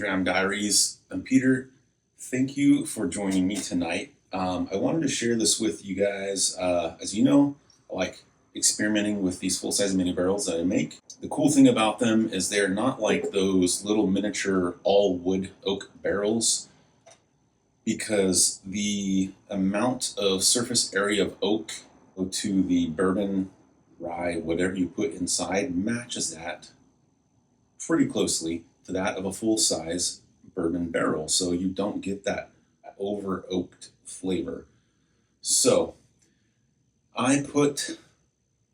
Instagram diaries. I'm Peter. Thank you for joining me tonight. I wanted to share this with you guys. As you know, I like experimenting with these full-size mini barrels that I make. The cool thing about them is they're not like those little miniature all-wood oak barrels, because the amount of surface area of oak to the bourbon, rye, whatever you put inside matches that pretty closely to that of a full-size bourbon barrel, so you don't get that over oaked flavor. So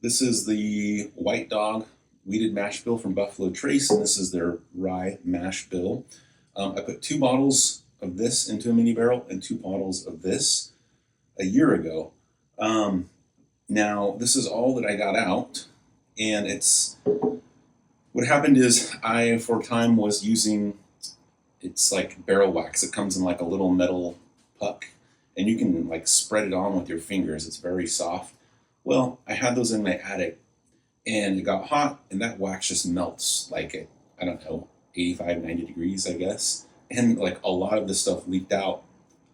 this is the White Dog wheated mash bill from Buffalo Trace, and this is their rye mash bill. I put 2 bottles of this into a mini barrel and 2 bottles of this a year ago. Now this is all that I got out, and what happened is I, for a time, was using, it's like barrel wax. It comes in like a little metal puck, and you can like spread it on with your fingers. It's very soft. Well, I had those in my attic, and it got hot, and that wax just melts like at, I don't know, 85, 90 degrees, I guess. And like a lot of this stuff leaked out.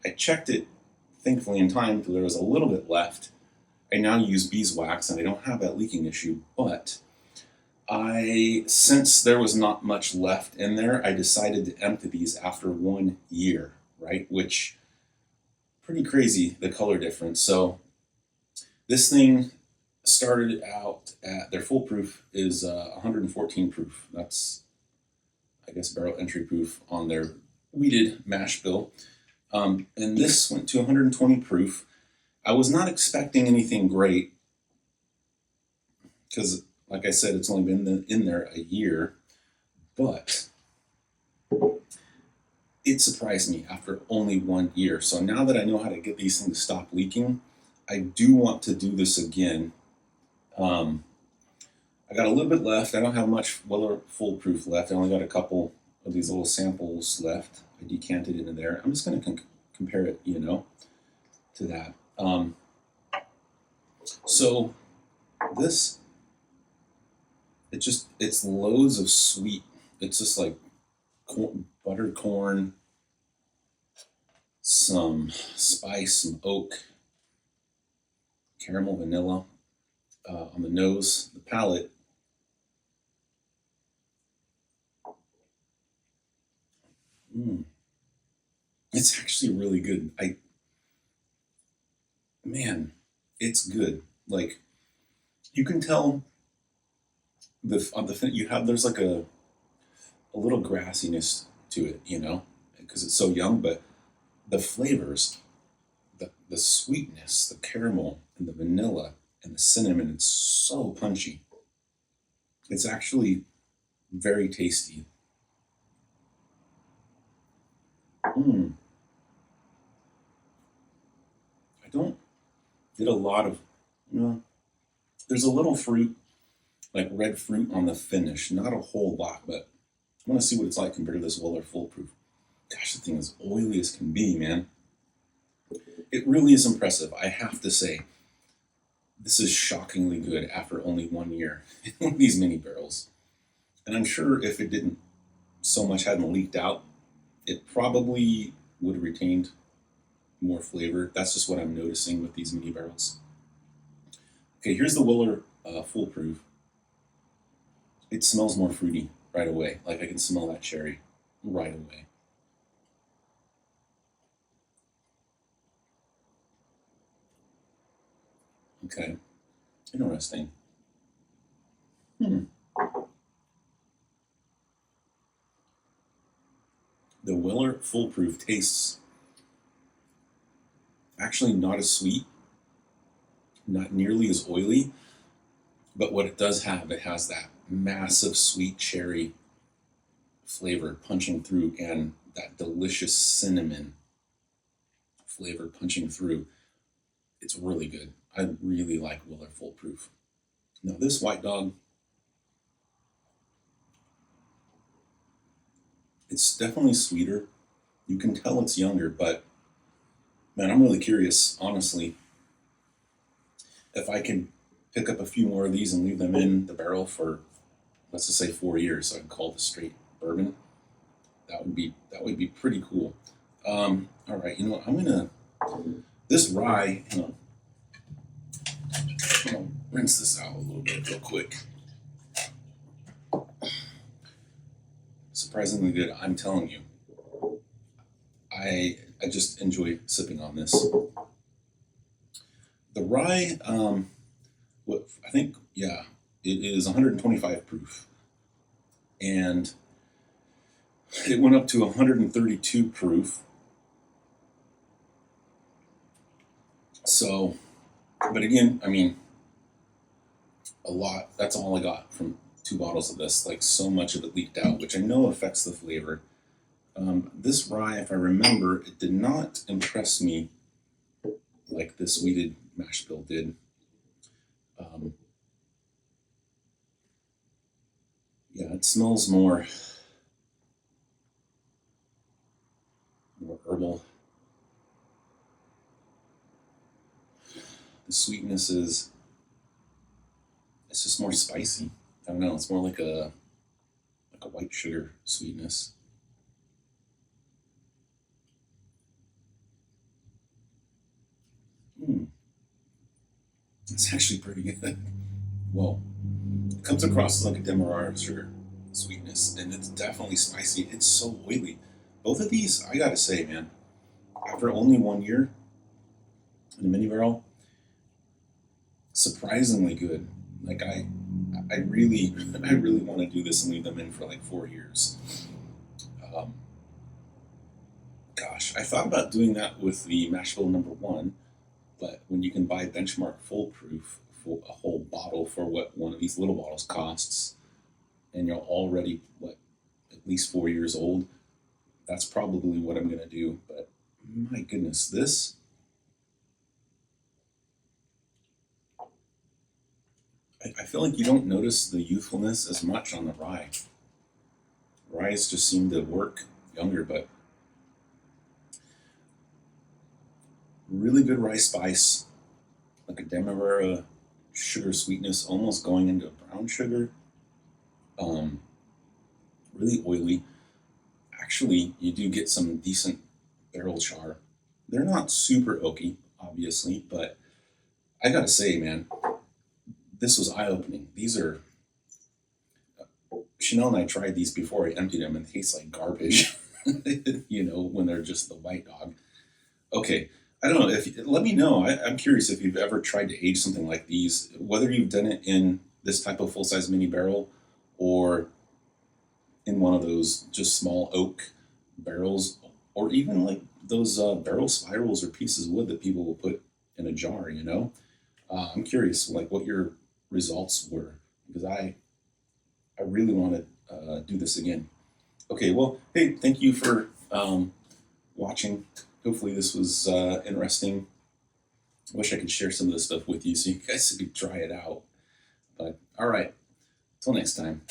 I checked it, thankfully, in time, because there was a little bit left. I now use beeswax, and I don't have that leaking issue, but since there was not much left in there, I decided to empty these after 1 year, right? Which, pretty crazy, the color difference. So this thing started out at, their full proof is 114 proof. That's, I guess, barrel entry proof on their wheated mash bill. And this went to 120 proof. I was not expecting anything great, because like I said, it's only been in there a year, but it surprised me after only 1 year. So now that I know how to get these things to stop leaking, I do want to do this again. I got a little bit left. I don't have much Weller foolproof left. I only got a couple of these little samples left. I decanted into there. I'm just going to compare it, to that. So this, it's loads of sweet. It's just like buttered corn, some spice, some oak, caramel, vanilla on the nose, the palate. It's actually really good. Man, it's good. Like, you can tell there's like a little grassiness to it, because it's so young, but the flavors, the sweetness, the caramel and the vanilla and the cinnamon, it's so punchy. It's actually very tasty. I don't get a lot of, there's a little fruit, like red fruit on the finish, not a whole lot, but I want to see what it's like compared to this Weller foolproof. Gosh, the thing is oily as can be, man. It really is impressive, I have to say. This is shockingly good after only 1 year in these mini barrels. And I'm sure if it didn't, so much hadn't leaked out, it probably would have retained more flavor. That's just what I'm noticing with these mini barrels. Okay, here's the Weller foolproof. It smells more fruity right away. Like, I can smell that cherry right away. Okay, interesting. The Weller foolproof tastes actually not as sweet, not nearly as oily, but what it does have, it has that massive sweet cherry flavor punching through, and that delicious cinnamon flavor punching through. It's really good. I really like Weller foolproof. Now this White Dog, it's definitely sweeter. You can tell it's younger, but man, I'm really curious, honestly, if I can pick up a few more of these and leave them in the barrel for, let's just say 4 years, so I can call it a straight bourbon. that would be pretty cool. All right, you know, I'm gonna this rye. I'm gonna rinse this out a little bit real quick. Surprisingly good, I'm telling you. I just enjoy sipping on this. The rye, what I think, yeah, it is 125 proof, and it went up to 132 proof. So, but again, I mean, a lot. That's all I got from 2 bottles of this. Like, so much of it leaked out, which I know affects the flavor. This rye, if I remember, it did not impress me like this wheated mash bill did. Yeah, it smells more herbal. The sweetness is, it's just more spicy. I don't know, it's more like a white sugar sweetness. It's actually pretty good. Well, it comes across as like a demerara sugar sweetness, and it's definitely spicy. It's so oily. Both of these, I gotta say, man, after only 1 year in a mini barrel, surprisingly good. Like I really want to do this and leave them in for like 4 years. Um, Gosh, I thought about doing that with the mash bill number 1, but when you can buy Benchmark Full Proof for a whole bottle for what one of these little bottles costs, and you're already at least 4 years old, that's probably what I'm gonna do. But my goodness, this, I feel like you don't notice the youthfulness as much on the rye. Ryes just seem to work younger, but really good rye spice, like a demerara sugar sweetness, almost going into brown sugar. Really oily. Actually, you do get some decent barrel char. They're not super oaky, obviously, but I gotta say, man, this was eye-opening. These are, Chanel and I tried these before I emptied them, and they taste like garbage. You know, when they're just the White Dog. Okay, I don't know if, let me know. I'm curious if you've ever tried to age something like these, whether you've done it in this type of full-size mini barrel or in one of those just small oak barrels, or even like those barrel spirals or pieces of wood that people will put in a jar, you know? I'm curious, like, what your results were, because I really want to do this again. Okay, well, hey, thank you for watching. Hopefully this was interesting. I wish I could share some of this stuff with you so you guys could try it out. But all right, till next time.